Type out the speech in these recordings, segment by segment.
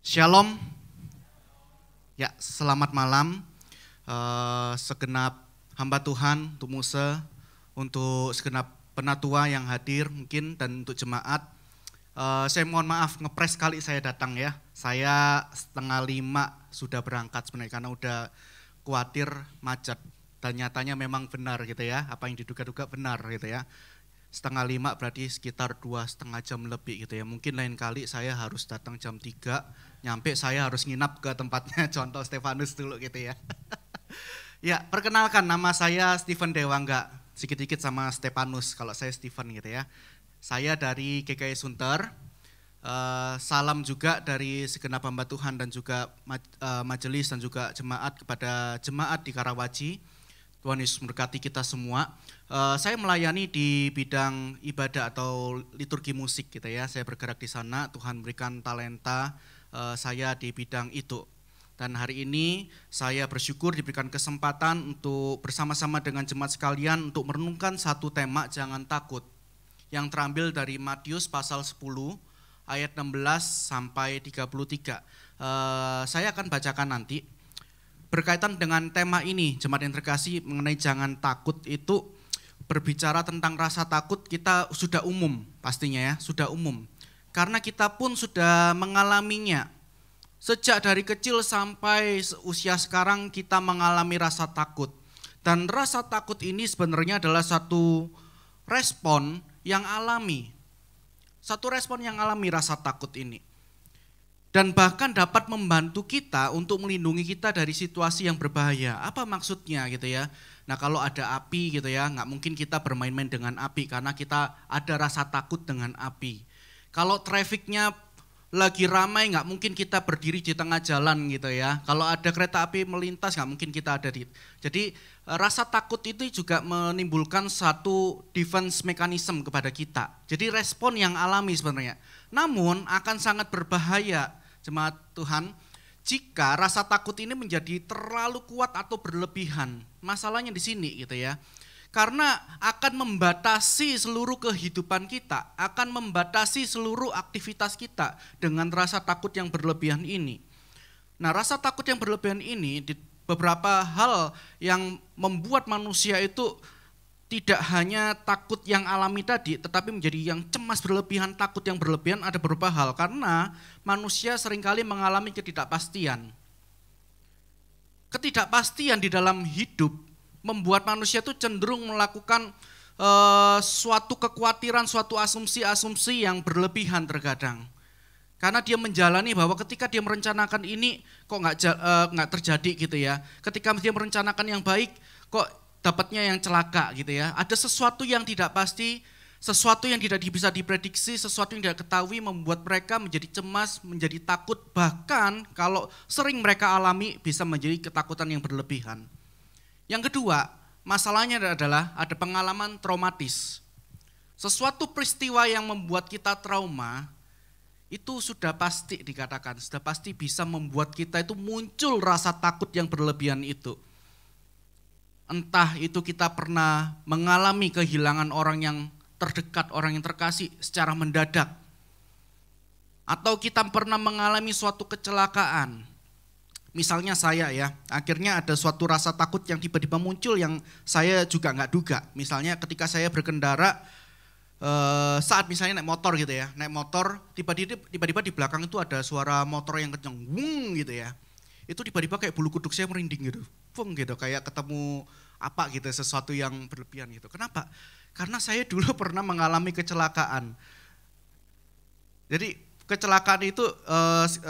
Shalom, ya selamat malam segenap hamba Tuhan, untuk Musa, untuk segenap penatua yang hadir mungkin dan untuk jemaat. Saya mohon maaf ngepres kali saya datang ya, saya 4:30 sudah berangkat sebenarnya karena udah khawatir macet dan nyatanya memang benar gitu ya, apa yang diduga-duga benar gitu ya. 4:30 berarti sekitar 2,5 jam lebih gitu ya. Mungkin lain kali saya harus datang jam 3, nyampe saya harus nginap ke tempatnya contoh Stefanus dulu gitu ya. Ya, perkenalkan nama saya Steven Dewangga, sedikit-sedikit sama Stefanus, kalau saya Steven gitu ya. Saya dari GKI Sunter, salam juga dari segenap hamba Tuhan dan juga majelis dan juga jemaat kepada jemaat di Karawaci. Tuhan Yesus memberkati kita semua. Saya melayani di bidang ibadah atau liturgi musik gitu ya. Saya bergerak di sana, Tuhan berikan talenta saya di bidang itu. Dan hari ini saya bersyukur diberikan kesempatan untuk bersama-sama dengan jemaat sekalian untuk merenungkan satu tema, jangan takut, yang terambil dari Matius pasal 10 ayat 16 sampai 33. Saya akan bacakan nanti. Berkaitan dengan tema ini, jemaat yang terkasih, mengenai jangan takut itu berbicara tentang rasa takut kita sudah umum pastinya ya, sudah umum. Karena kita pun sudah mengalaminya. Sejak dari kecil sampai usia sekarang kita mengalami rasa takut. Dan rasa takut ini sebenarnya adalah satu respon yang alami. Satu respon yang alami rasa takut ini. Dan bahkan dapat membantu kita untuk melindungi kita dari situasi yang berbahaya. Apa maksudnya gitu ya? Nah kalau ada api gitu ya, nggak mungkin kita bermain-main dengan api karena kita ada rasa takut dengan api. Kalau trafiknya lagi ramai nggak mungkin kita berdiri di tengah jalan gitu ya. Kalau ada kereta api melintas nggak mungkin kita ada di. Jadi rasa takut itu juga menimbulkan satu defense mechanism kepada kita. Jadi respon yang alami sebenarnya. Namun akan sangat berbahaya jemaat Tuhan jika rasa takut ini menjadi terlalu kuat atau berlebihan. Masalahnya di sini gitu ya. Karena akan membatasi seluruh kehidupan kita, akan membatasi seluruh aktivitas kita dengan rasa takut yang berlebihan ini. Nah, rasa takut yang berlebihan ini di beberapa hal yang membuat manusia itu tidak hanya takut yang alami tadi, tetapi menjadi yang cemas berlebihan, takut yang berlebihan ada beberapa hal. Karena manusia seringkali mengalami ketidakpastian. Ketidakpastian di dalam hidup membuat manusia itu cenderung melakukan suatu kekhawatiran, suatu asumsi-asumsi yang berlebihan terkadang. Karena dia menjalani bahwa ketika dia merencanakan ini kok nggak terjadi gitu ya. Ketika dia merencanakan yang baik kok dapatnya yang celaka gitu ya. Ada sesuatu yang tidak pasti, sesuatu yang tidak bisa diprediksi, sesuatu yang tidak ketahui membuat mereka menjadi cemas, menjadi takut. Bahkan kalau sering mereka alami bisa menjadi ketakutan yang berlebihan. Yang kedua, masalahnya adalah ada pengalaman traumatis. Sesuatu peristiwa yang membuat kita trauma, itu sudah pasti dikatakan, sudah pasti bisa membuat kita itu muncul rasa takut yang berlebihan itu. Entah itu kita pernah mengalami kehilangan orang yang terdekat, orang yang terkasih secara mendadak. Atau kita pernah mengalami suatu kecelakaan. Misalnya saya ya, akhirnya ada suatu rasa takut yang tiba-tiba muncul yang saya juga nggak duga. Misalnya ketika saya berkendara, saat misalnya naik motor gitu ya, naik motor tiba-tiba di belakang itu ada suara motor yang kenceng, wung gitu ya. Itu tiba-tiba kayak bulu kuduk saya merinding gitu, wung gitu, kayak ketemu apa gitu, sesuatu yang berlebihan gitu. Kenapa? Karena saya dulu pernah mengalami kecelakaan. Jadi kecelakaan itu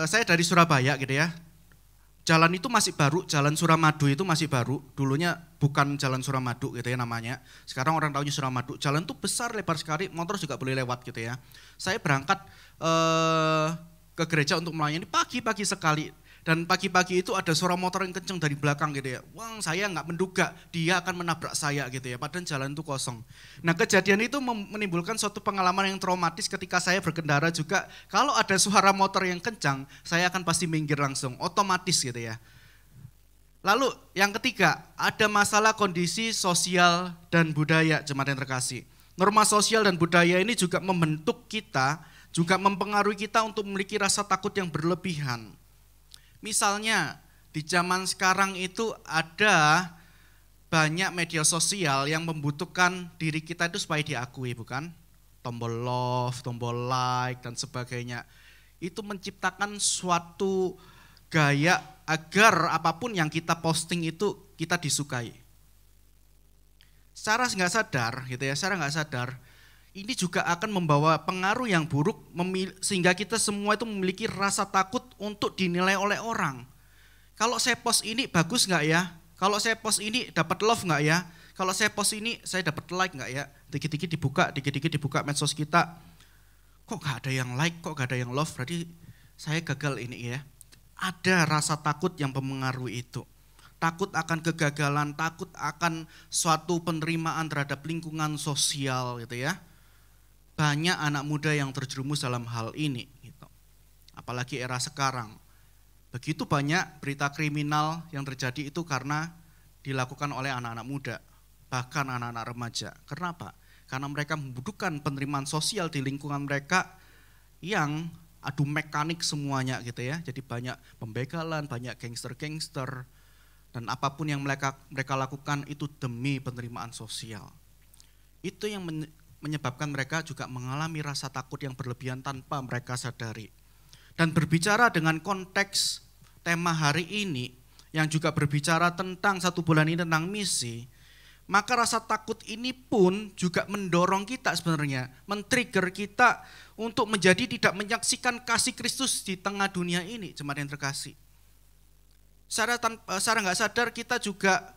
saya dari Surabaya gitu ya. Jalan itu masih baru, jalan Suramadu itu masih baru, dulunya bukan jalan Suramadu gitu ya namanya. Sekarang orang tahunya Suramadu, jalan itu besar, lebar sekali, motor juga boleh lewat gitu ya. Saya berangkat ke gereja untuk melayani pagi-pagi sekali. Dan pagi-pagi itu ada suara motor yang kenceng dari belakang gitu ya. Wah, saya nggak menduga dia akan menabrak saya gitu ya, padahal jalan itu kosong. Nah kejadian itu menimbulkan suatu pengalaman yang traumatis ketika saya berkendara juga. Kalau ada suara motor yang kencang, saya akan pasti minggir langsung, otomatis gitu ya. Lalu yang ketiga, ada masalah kondisi sosial dan budaya jemaat yang terkasih. Norma sosial dan budaya ini juga membentuk kita juga mempengaruhi kita untuk memiliki rasa takut yang berlebihan. Misalnya di zaman sekarang itu ada banyak media sosial yang membutuhkan diri kita itu supaya diakui, bukan? Tombol love, tombol like, dan sebagainya. Itu menciptakan suatu gaya agar apapun yang kita posting itu kita disukai. Secara nggak sadar, gitu ya, secara nggak sadar, ini juga akan membawa pengaruh yang buruk sehingga kita semua itu memiliki rasa takut untuk dinilai oleh orang. Kalau saya post ini bagus nggak ya? Kalau saya post ini dapat love nggak ya? Kalau saya post ini saya dapat like nggak ya? Dikit-dikit dibuka medsos kita. Kok nggak ada yang like, kok nggak ada yang love? Berarti saya gagal ini ya. Ada rasa takut yang mempengaruhi itu. Takut akan kegagalan, takut akan suatu penerimaan terhadap lingkungan sosial gitu ya. Banyak anak muda yang terjerumus dalam hal ini gitu. Apalagi era sekarang. Begitu banyak berita kriminal yang terjadi itu karena dilakukan oleh anak-anak muda, bahkan anak-anak remaja. Kenapa? Karena mereka membutuhkan penerimaan sosial di lingkungan mereka yang adu mekanik semuanya gitu ya. Jadi banyak pembegalan, banyak gangster-gangster, dan apapun yang mereka lakukan itu demi penerimaan sosial. Itu yang menyebabkan mereka juga mengalami rasa takut yang berlebihan tanpa mereka sadari. Dan berbicara dengan konteks tema hari ini yang juga berbicara tentang 1 bulan ini tentang misi, maka rasa takut ini pun juga mendorong kita sebenarnya, men-trigger kita untuk menjadi tidak menyaksikan kasih Kristus di tengah dunia ini, jemaat yang terkasih. Secara nggak sadar kita juga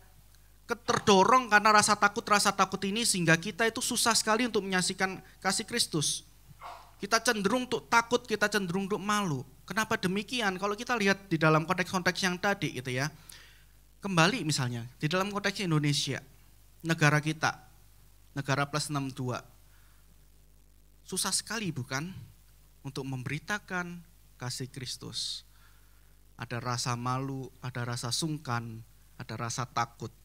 terdorong karena rasa takut ini sehingga kita itu susah sekali untuk menyaksikan kasih Kristus. Kita cenderung untuk takut, kita cenderung untuk malu. Kenapa demikian? Kalau kita lihat di dalam konteks-konteks yang tadi gitu ya. Kembali misalnya di dalam konteks Indonesia, negara kita, negara plus 62. Susah sekali bukan untuk memberitakan kasih Kristus. Ada rasa malu, ada rasa sungkan, ada rasa takut.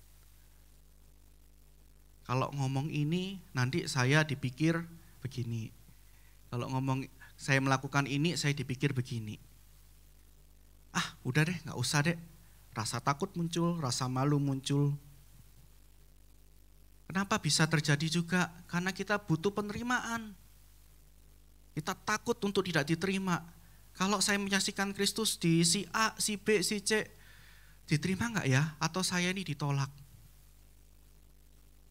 Kalau ngomong ini nanti saya dipikir begini. Kalau ngomong saya melakukan ini saya dipikir begini. Udah deh, gak usah deh. Rasa takut muncul, rasa malu muncul. Kenapa bisa terjadi juga? Karena kita butuh penerimaan. Kita takut untuk tidak diterima. Kalau saya menyaksikan Kristus di si A, si B, si C, diterima gak ya? Atau saya ini ditolak?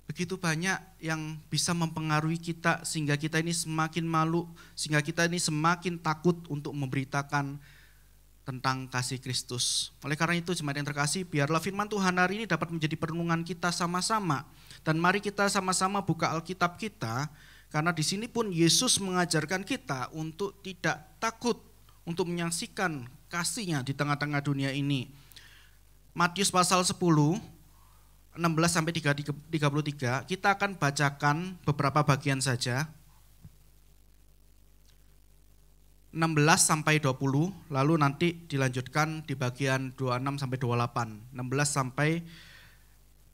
Begitu banyak yang bisa mempengaruhi kita sehingga kita ini semakin malu, sehingga kita ini semakin takut untuk memberitakan tentang kasih Kristus. Oleh karena itu jemaat yang terkasih, biarlah firman Tuhan hari ini dapat menjadi perenungan kita sama-sama. Dan mari kita sama-sama buka Alkitab kita, karena di sini pun Yesus mengajarkan kita untuk tidak takut untuk menyaksikan kasih-Nya di tengah-tengah dunia ini. Matius pasal 10, 16-33, kita akan bacakan beberapa bagian saja. 16-20, lalu nanti dilanjutkan di bagian 26-28. 16-20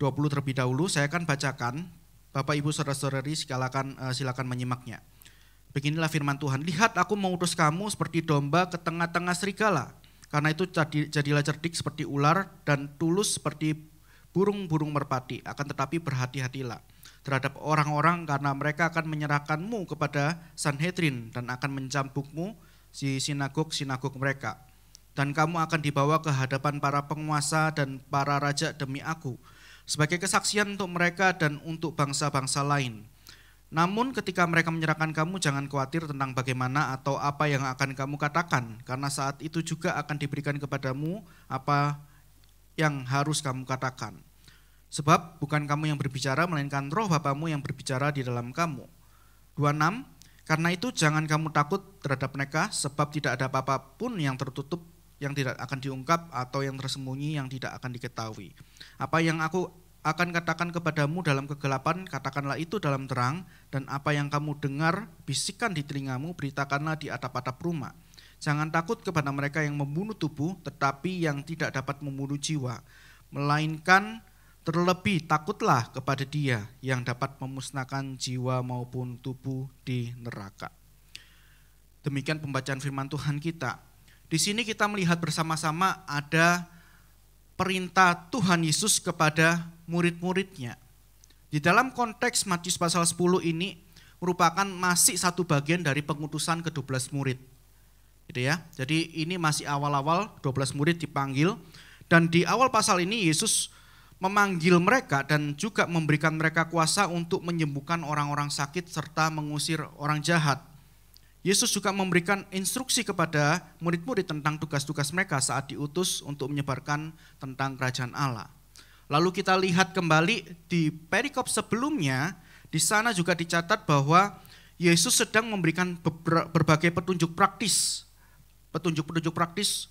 terlebih dahulu, saya akan bacakan. Bapak Ibu Saudara-saudari silakan menyimaknya. Beginilah firman Tuhan, lihat aku mengutus kamu seperti domba ke tengah-tengah serigala. Karena itu jadilah cerdik seperti ular dan tulus seperti burung-burung merpati, akan tetapi berhati-hatilah terhadap orang-orang karena mereka akan menyerahkanmu kepada Sanhedrin dan akan mencambukmu di sinagog-sinagog mereka. Dan kamu akan dibawa ke hadapan para penguasa dan para raja demi aku, sebagai kesaksian untuk mereka dan untuk bangsa-bangsa lain. Namun ketika mereka menyerahkan kamu, jangan khawatir tentang bagaimana atau apa yang akan kamu katakan, karena saat itu juga akan diberikan kepadamu apa yang harus kamu katakan. Sebab bukan kamu yang berbicara, melainkan roh Bapamu yang berbicara di dalam kamu. 26, karena itu jangan kamu takut terhadap mereka, sebab tidak ada apa-apa pun yang tertutup, yang tidak akan diungkap, atau yang tersembunyi, yang tidak akan diketahui. Apa yang aku akan katakan kepadamu dalam kegelapan, katakanlah itu dalam terang, dan apa yang kamu dengar, bisikan di telingamu, beritakanlah di atap-atap rumah. Jangan takut kepada mereka yang membunuh tubuh, tetapi yang tidak dapat membunuh jiwa. Melainkan terlebih takutlah kepada Dia yang dapat memusnahkan jiwa maupun tubuh di neraka. Demikian pembacaan firman Tuhan kita. Di sini kita melihat bersama-sama ada perintah Tuhan Yesus kepada murid-muridnya. Di dalam konteks Matius pasal 10 ini merupakan masih satu bagian dari pengutusan ke-12 murid. Gitu ya. Jadi ini masih awal-awal 12 murid dipanggil, dan di awal pasal ini Yesus memanggil mereka dan juga memberikan mereka kuasa untuk menyembuhkan orang-orang sakit serta mengusir orang jahat. Yesus juga memberikan instruksi kepada murid-murid tentang tugas-tugas mereka saat diutus untuk menyebarkan tentang kerajaan Allah. Lalu kita lihat kembali di perikop sebelumnya, di sana juga dicatat bahwa Yesus sedang memberikan berbagai petunjuk praktis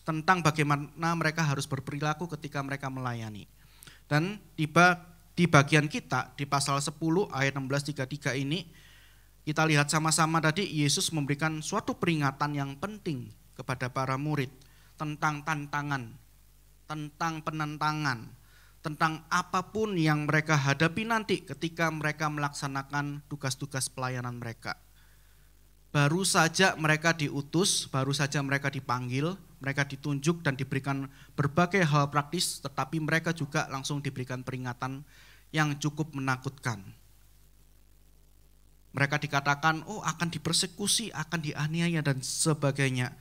tentang bagaimana mereka harus berperilaku ketika mereka melayani. Dan tiba di bagian kita di pasal 10 ayat 16-33 ini, kita lihat sama-sama tadi Yesus memberikan suatu peringatan yang penting kepada para murid tentang tantangan, tentang penentangan, tentang apapun yang mereka hadapi nanti ketika mereka melaksanakan tugas-tugas pelayanan mereka. Baru saja mereka diutus, baru saja mereka dipanggil, mereka ditunjuk dan diberikan berbagai hal praktis, tetapi mereka juga langsung diberikan peringatan yang cukup menakutkan. Mereka dikatakan, akan dipersekusi, akan dianiaya dan sebagainya.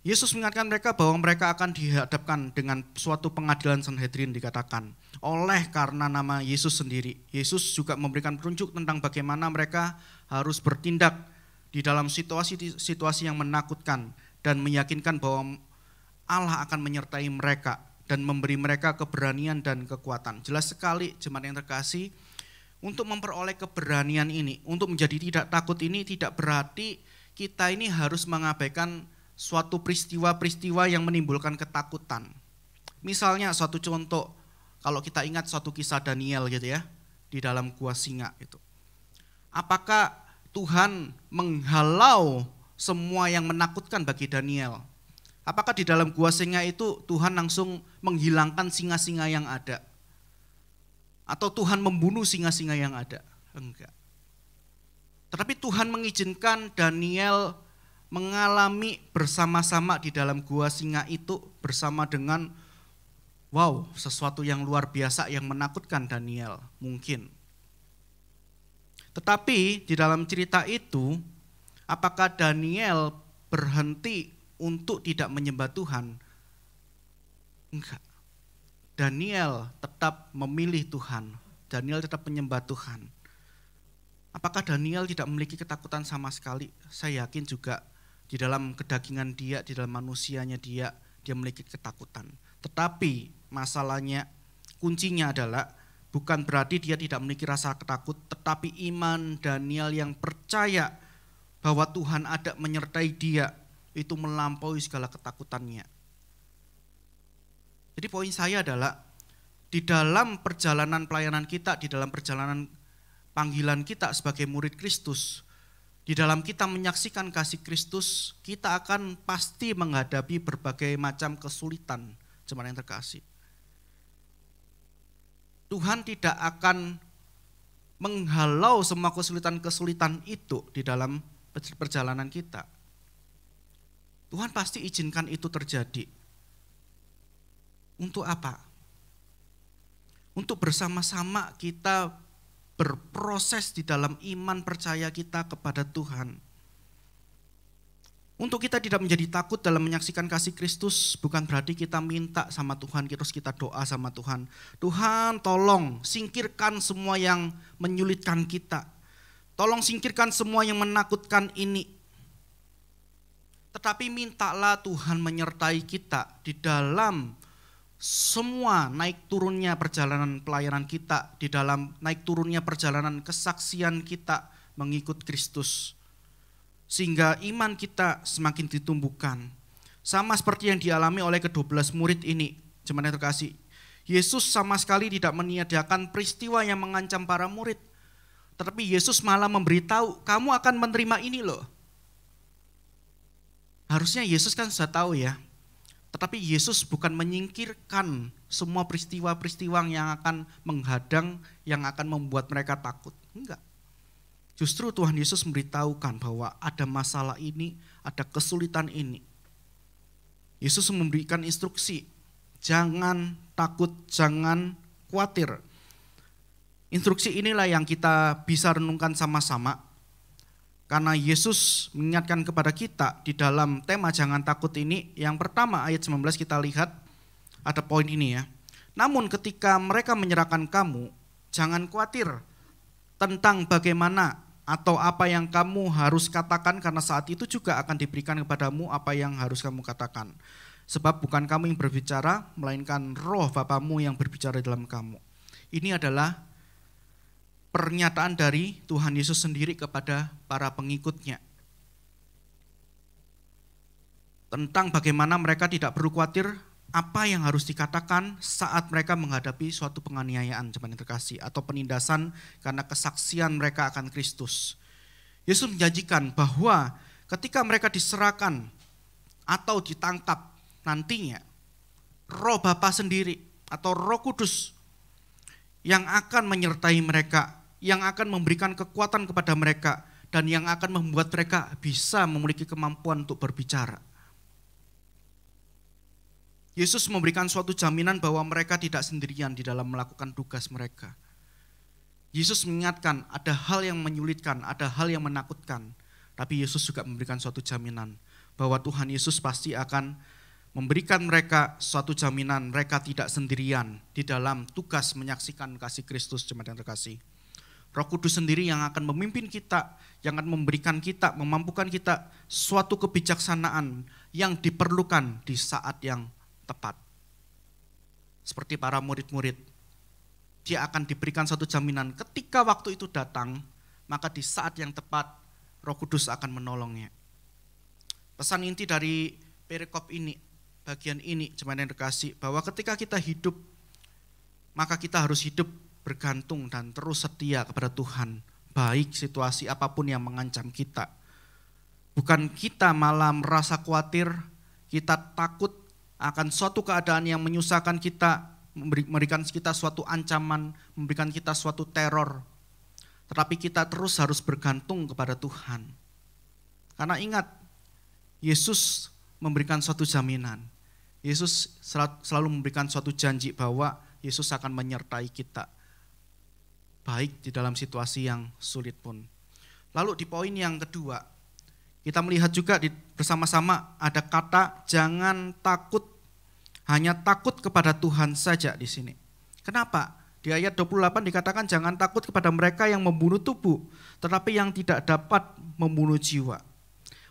Yesus mengingatkan mereka bahwa mereka akan dihadapkan dengan suatu pengadilan Sanhedrin dikatakan. Oleh karena nama Yesus sendiri, Yesus juga memberikan petunjuk tentang bagaimana mereka harus bertindak di dalam situasi-situasi yang menakutkan dan meyakinkan bahwa Allah akan menyertai mereka dan memberi mereka keberanian dan kekuatan. Jelas sekali jemaat yang terkasih, untuk memperoleh keberanian ini, untuk menjadi tidak takut ini tidak berarti kita ini harus mengabaikan suatu peristiwa-peristiwa yang menimbulkan ketakutan. Misalnya suatu contoh, kalau kita ingat suatu kisah Daniel gitu ya, di dalam gua singa itu. Apakah Tuhan menghalau semua yang menakutkan bagi Daniel? Apakah di dalam gua singa itu Tuhan langsung menghilangkan singa-singa yang ada? Atau Tuhan membunuh singa-singa yang ada? Enggak. Tetapi Tuhan mengizinkan Daniel mengalami bersama-sama di dalam gua singa itu bersama dengan sesuatu yang luar biasa yang menakutkan Daniel mungkin. Tetapi di dalam cerita itu, apakah Daniel berhenti untuk tidak menyembah Tuhan? Enggak. Daniel tetap memilih Tuhan, Daniel tetap menyembah Tuhan. Apakah Daniel tidak memiliki ketakutan sama sekali? Saya yakin juga di dalam kedagingan dia, di dalam manusianya dia memiliki ketakutan. Tetapi masalahnya, kuncinya adalah bukan berarti dia tidak memiliki rasa takut, tetapi iman Daniel yang percaya bahwa Tuhan ada menyertai dia, itu melampaui segala ketakutannya. Jadi poin saya adalah di dalam perjalanan pelayanan kita, di dalam perjalanan panggilan kita sebagai murid Kristus, di dalam kita menyaksikan kasih Kristus, kita akan pasti menghadapi berbagai macam kesulitan, jemaat yang terkasih. Tuhan tidak akan menghalau semua kesulitan-kesulitan itu di dalam perjalanan kita. Tuhan pasti izinkan itu terjadi. Untuk apa? Untuk bersama-sama kita berproses di dalam iman percaya kita kepada Tuhan. Untuk kita tidak menjadi takut dalam menyaksikan kasih Kristus, bukan berarti kita minta sama Tuhan, terus kita doa sama Tuhan. Tuhan tolong singkirkan semua yang menyulitkan kita. Tolong singkirkan semua yang menakutkan ini. Tetapi mintalah Tuhan menyertai kita di dalam semua naik turunnya perjalanan pelayanan kita, di dalam naik turunnya perjalanan kesaksian kita mengikut Kristus. Sehingga iman kita semakin ditumbuhkan. Sama seperti yang dialami oleh ke-12 murid ini, jemaat yang terkasih. Yesus sama sekali tidak meniadakan peristiwa yang mengancam para murid. Tetapi Yesus malah memberitahu, kamu akan menerima ini loh. Harusnya Yesus kan sudah tahu ya. Tetapi Yesus bukan menyingkirkan semua peristiwa-peristiwa yang akan menghadang, yang akan membuat mereka takut. Enggak. Justru Tuhan Yesus memberitahukan bahwa ada masalah ini, ada kesulitan ini. Yesus memberikan instruksi, jangan takut, jangan khawatir. Instruksi inilah yang kita bisa renungkan sama-sama. Karena Yesus mengingatkan kepada kita di dalam tema jangan takut ini, yang pertama ayat 19 kita lihat ada poin ini ya. Namun ketika mereka menyerahkan kamu, jangan khawatir tentang bagaimana atau apa yang kamu harus katakan, karena saat itu juga akan diberikan kepadamu apa yang harus kamu katakan. Sebab bukan kamu yang berbicara, melainkan roh Bapamu yang berbicara dalam kamu. Ini adalah pernyataan dari Tuhan Yesus sendiri kepada para pengikutnya. Tentang bagaimana mereka tidak perlu khawatir apa yang harus dikatakan saat mereka menghadapi suatu penganiayaan, jemaat yang terkasih, atau penindasan karena kesaksian mereka akan Kristus. Yesus menjanjikan bahwa ketika mereka diserahkan atau ditangkap nantinya, Roh Bapa sendiri atau Roh Kudus yang akan menyertai mereka, yang akan memberikan kekuatan kepada mereka, dan yang akan membuat mereka bisa memiliki kemampuan untuk berbicara. Yesus memberikan suatu jaminan bahwa mereka tidak sendirian di dalam melakukan tugas mereka. Yesus mengingatkan ada hal yang menyulitkan, ada hal yang menakutkan, tapi Yesus juga memberikan suatu jaminan bahwa Tuhan Yesus pasti akan memberikan mereka suatu jaminan mereka tidak sendirian di dalam tugas menyaksikan kasih Kristus, jemaat yang terkasih. Roh Kudus sendiri yang akan memimpin kita, yang akan memberikan kita, memampukan kita suatu kebijaksanaan yang diperlukan di saat yang tepat. Seperti para murid-murid, dia akan diberikan suatu jaminan ketika waktu itu datang, maka di saat yang tepat Roh Kudus akan menolongnya. Pesan inti dari perikop ini, bagian ini, jemaat yang terkasih, bahwa ketika kita hidup, maka kita harus hidup bergantung dan terus setia kepada Tuhan, baik situasi apapun yang mengancam kita. Bukan kita malah merasa khawatir, kita takut akan suatu keadaan yang menyusahkan kita, memberikan kita suatu ancaman, memberikan kita suatu teror. Tetapi kita terus harus bergantung kepada Tuhan. Karena ingat, Yesus memberikan suatu jaminan. Yesus selalu memberikan suatu janji bahwa Yesus akan menyertai kita, baik di dalam situasi yang sulit pun. Lalu di poin yang kedua, kita melihat juga bersama-sama ada kata jangan takut, hanya takut kepada Tuhan saja di sini. Kenapa? Di ayat 28 dikatakan jangan takut kepada mereka yang membunuh tubuh, tetapi yang tidak dapat membunuh jiwa.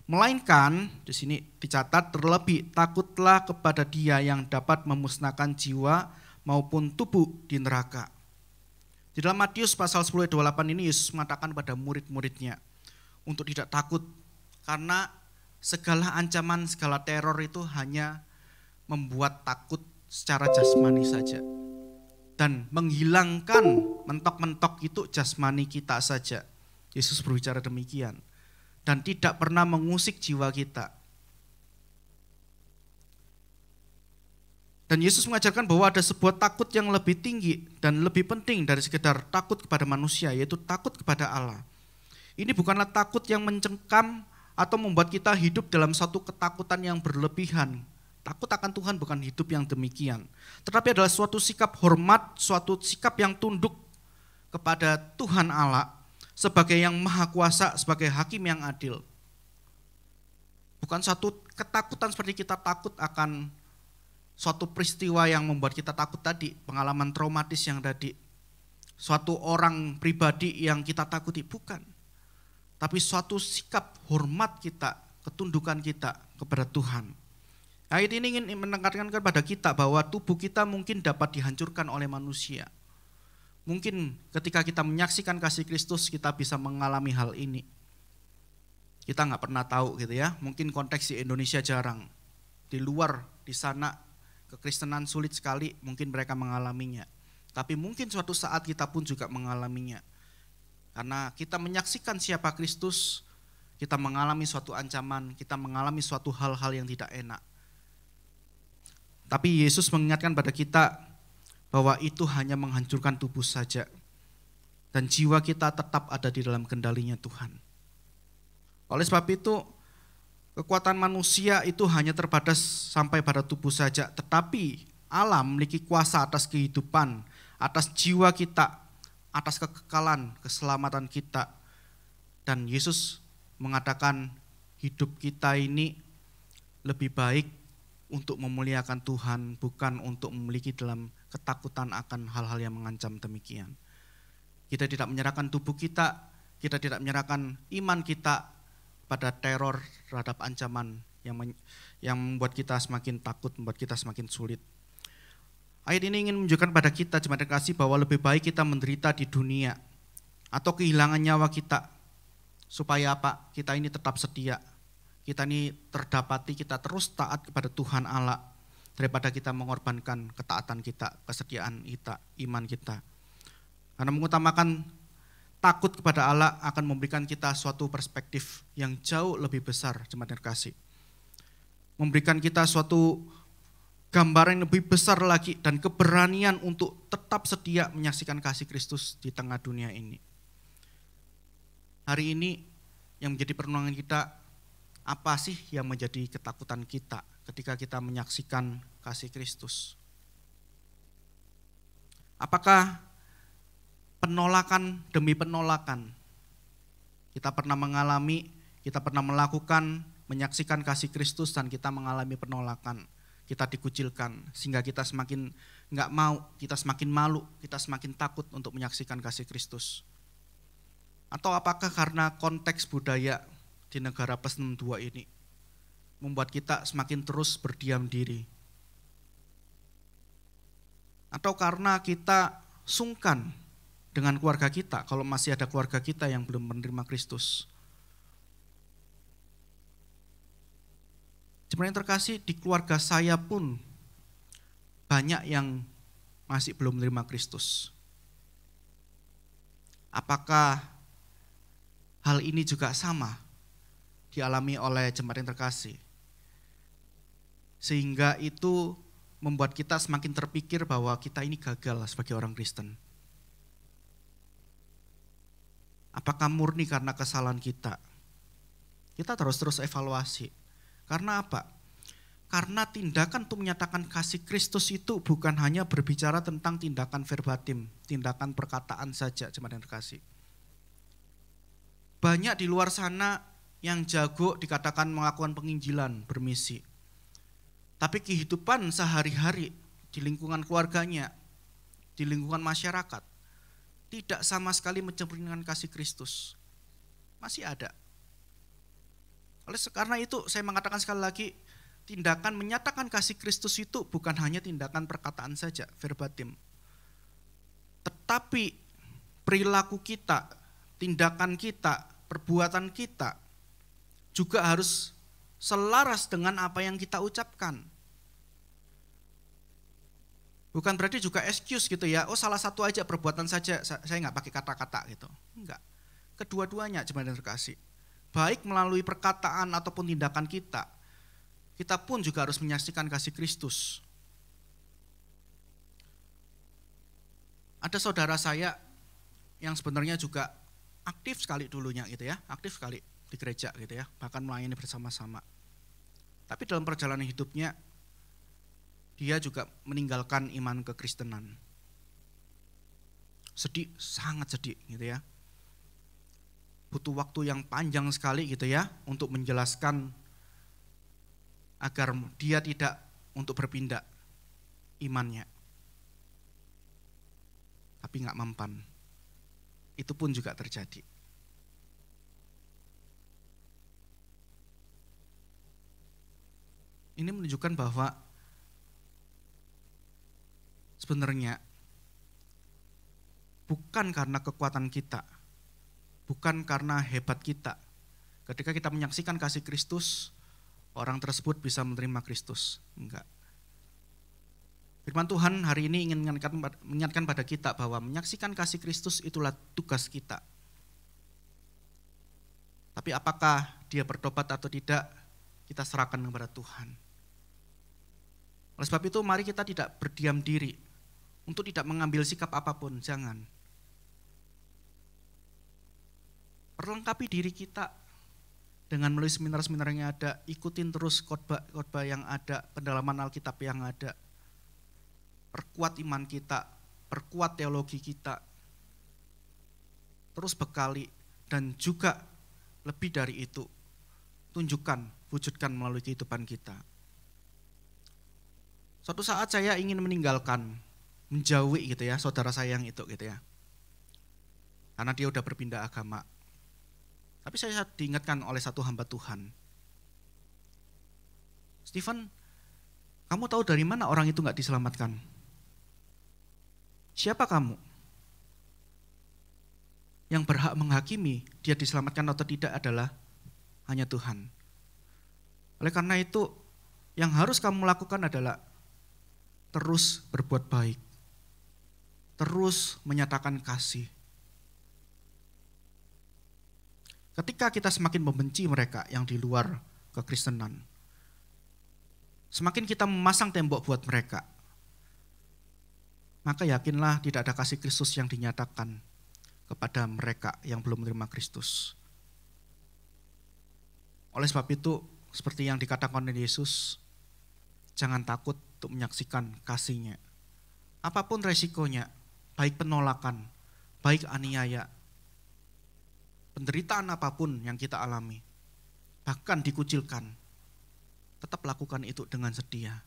Melainkan, di sini dicatat terlebih takutlah kepada Dia yang dapat memusnahkan jiwa maupun tubuh di neraka. Di dalam Matius pasal 10 ayat 28 ini Yesus mengatakan pada murid-muridnya untuk tidak takut, karena segala ancaman, segala teror itu hanya membuat takut secara jasmani saja dan menghilangkan mentok-mentok itu jasmani kita saja. Yesus berbicara demikian dan tidak pernah mengusik jiwa kita. Dan Yesus mengajarkan bahwa ada sebuah takut yang lebih tinggi dan lebih penting dari sekedar takut kepada manusia, yaitu takut kepada Allah. Ini bukanlah takut yang mencengkam atau membuat kita hidup dalam satu ketakutan yang berlebihan. Takut akan Tuhan bukan hidup yang demikian, tetapi adalah suatu sikap hormat, suatu sikap yang tunduk kepada Tuhan Allah sebagai yang maha kuasa, sebagai hakim yang adil. Bukan suatu ketakutan seperti kita takut akan suatu peristiwa yang membuat kita takut tadi, pengalaman traumatis yang tadi, suatu orang pribadi yang kita takuti, bukan. Tapi suatu sikap hormat kita, ketundukan kita kepada Tuhan. Ayat ini ingin menekankan kepada kita bahwa tubuh kita mungkin dapat dihancurkan oleh manusia. Mungkin ketika kita menyaksikan kasih Kristus kita bisa mengalami hal ini. Kita nggak pernah tahu gitu ya, mungkin konteks di Indonesia jarang. Di luar, di sana, kekristenan sulit sekali, mungkin mereka mengalaminya. Tapi mungkin suatu saat kita pun juga mengalaminya. Karena kita menyaksikan siapa Kristus, kita mengalami suatu ancaman, kita mengalami suatu hal-hal yang tidak enak. Tapi Yesus mengingatkan pada kita bahwa itu hanya menghancurkan tubuh saja. dan jiwa kita tetap ada di dalam kendalinya Tuhan. Oleh sebab itu, kekuatan manusia itu hanya terbatas sampai pada tubuh saja, tetapi Allah memiliki kuasa atas kehidupan, atas jiwa kita, atas kekekalan, keselamatan kita. Dan Yesus mengatakan hidup kita ini lebih baik untuk memuliakan Tuhan, bukan untuk memiliki dalam ketakutan akan hal-hal yang mengancam demikian. Kita tidak menyerahkan tubuh kita tidak menyerahkan iman kita pada teror terhadap ancaman yang membuat kita semakin takut, membuat kita semakin sulit. Ayat ini ingin menunjukkan pada kita, jemaat kasih, bahwa lebih baik kita menderita di dunia atau kehilangan nyawa kita, supaya apa? Kita ini tetap setia, kita ini terdapati, kita terus taat kepada Tuhan Allah, daripada kita mengorbankan ketaatan kita, kesetiaan kita, iman kita. Karena mengutamakan takut kepada Allah akan memberikan kita suatu perspektif yang jauh lebih besar, jemaat yang kasih. Memberikan kita suatu gambaran yang lebih besar lagi dan keberanian untuk tetap setia menyaksikan kasih Kristus di tengah dunia ini. Hari ini yang menjadi perenungan kita, apa sih yang menjadi ketakutan kita ketika kita menyaksikan kasih Kristus? Apakah penolakan demi penolakan kita pernah mengalami, kita pernah melakukan, menyaksikan kasih Kristus dan kita mengalami penolakan, kita dikucilkan sehingga kita semakin enggak mau, kita semakin malu, kita semakin takut untuk menyaksikan kasih Kristus? Atau apakah karena konteks budaya di negara plus 62 ini membuat kita semakin terus berdiam diri? Atau karena kita sungkan dengan keluarga kita, kalau masih ada keluarga kita yang belum menerima Kristus? Jemaat yang terkasih, di keluarga saya pun banyak yang masih belum menerima Kristus. Apakah hal ini juga sama dialami oleh jemaat yang terkasih? Sehingga itu membuat kita semakin terpikir bahwa kita ini gagal sebagai orang Kristen. Apakah murni karena kesalahan kita? Kita terus evaluasi. Karena apa? Karena tindakan untuk menyatakan kasih Kristus itu bukan hanya berbicara tentang tindakan verbatim, tindakan perkataan saja, jemaat yang terkasih. Banyak di luar sana yang jago dikatakan melakukan penginjilan, bermisi. Tapi kehidupan sehari-hari di lingkungan keluarganya, di lingkungan masyarakat, tidak sama sekali mencerminkan kasih Kristus. Masih ada. Oleh karena itu saya mengatakan sekali lagi, tindakan menyatakan kasih Kristus itu bukan hanya tindakan perkataan saja, verbatim. Tetapi perilaku kita, tindakan kita, perbuatan kita juga harus selaras dengan apa yang kita ucapkan. Bukan berarti juga excuse gitu ya, oh salah satu aja perbuatan saja, saya nggak pakai kata-kata gitu. Enggak, kedua-duanya jemaat yang terkasih. Baik melalui perkataan ataupun tindakan kita pun juga harus menyaksikan kasih Kristus. Ada saudara saya yang sebenarnya juga aktif sekali dulunya gitu ya, aktif sekali di gereja gitu ya, bahkan melayani bersama-sama. Tapi dalam perjalanan hidupnya, dia juga meninggalkan iman kekristenan. Sedih, sangat sedih gitu ya. Butuh waktu yang panjang sekali gitu ya untuk menjelaskan agar dia tidak untuk berpindah imannya. Tapi nggak mempan. Itu pun juga terjadi. Ini menunjukkan bahwa sebenarnya bukan karena kekuatan kita, bukan karena hebat kita. Ketika kita menyaksikan kasih Kristus, orang tersebut bisa menerima Kristus. Enggak. Firman Tuhan hari ini ingin mengingatkan pada kita bahwa menyaksikan kasih Kristus itulah tugas kita. Tapi apakah dia bertobat atau tidak, kita serahkan kepada Tuhan. Oleh sebab itu mari kita tidak berdiam diri untuk tidak mengambil sikap apapun, jangan. perlengkapi diri kita dengan melalui seminar-seminar yang ada, ikutin terus khotbah-khotbah yang ada, pendalaman Alkitab yang ada. Perkuat iman kita, perkuat teologi kita. Terus bekali dan juga lebih dari itu, tunjukkan, wujudkan melalui kehidupan kita. Suatu saat saya ingin meninggalkan, menjauhi gitu ya, saudara saya yang itu gitu ya. Karena dia udah berpindah agama. Tapi saya diingatkan oleh satu hamba Tuhan. Stephen, kamu tahu dari mana orang itu gak diselamatkan? Siapa kamu? Yang berhak menghakimi dia diselamatkan atau tidak adalah hanya Tuhan. Oleh karena itu, yang harus kamu lakukan adalah terus berbuat baik. Terus menyatakan kasih. Ketika kita semakin membenci mereka yang di luar kekristenan, semakin kita memasang tembok buat mereka, maka yakinlah tidak ada kasih Kristus yang dinyatakan kepada mereka yang belum menerima Kristus. Oleh sebab itu, seperti yang dikatakan oleh Yesus, jangan takut untuk menyaksikan kasih-Nya. Apapun resikonya, baik penolakan, baik aniaya, penderitaan apapun yang kita alami, bahkan dikucilkan, tetap lakukan itu dengan setia.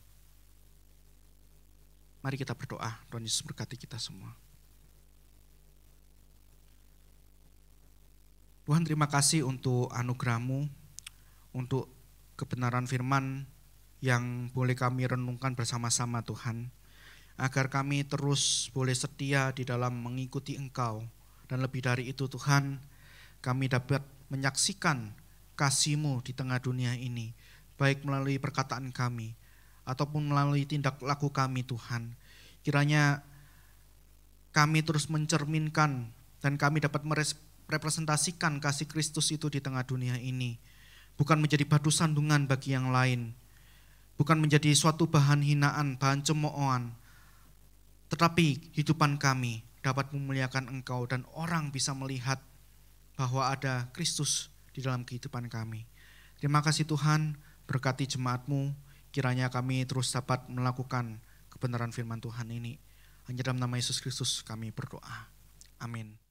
Mari kita berdoa, Tuhan Yesus berkati kita semua. Tuhan, terima kasih untuk anugerah-Mu, untuk kebenaran firman yang boleh kami renungkan bersama-sama Tuhan, agar kami terus boleh setia di dalam mengikuti Engkau, dan lebih dari itu Tuhan, kami dapat menyaksikan kasih-Mu di tengah dunia ini, baik melalui perkataan kami, ataupun melalui tindak laku kami Tuhan. Kiranya kami terus mencerminkan dan kami dapat merepresentasikan kasih Kristus itu di tengah dunia ini. Bukan menjadi batu sandungan bagi yang lain, bukan menjadi suatu bahan hinaan, bahan cemoohan, tetapi hidupan kami dapat memuliakan Engkau dan orang bisa melihat bahwa ada Kristus di dalam kehidupan kami. Terima kasih Tuhan, berkati jemaat-Mu, kiranya kami terus dapat melakukan kebenaran firman Tuhan ini. Hanya dalam nama Yesus Kristus kami berdoa. Amin.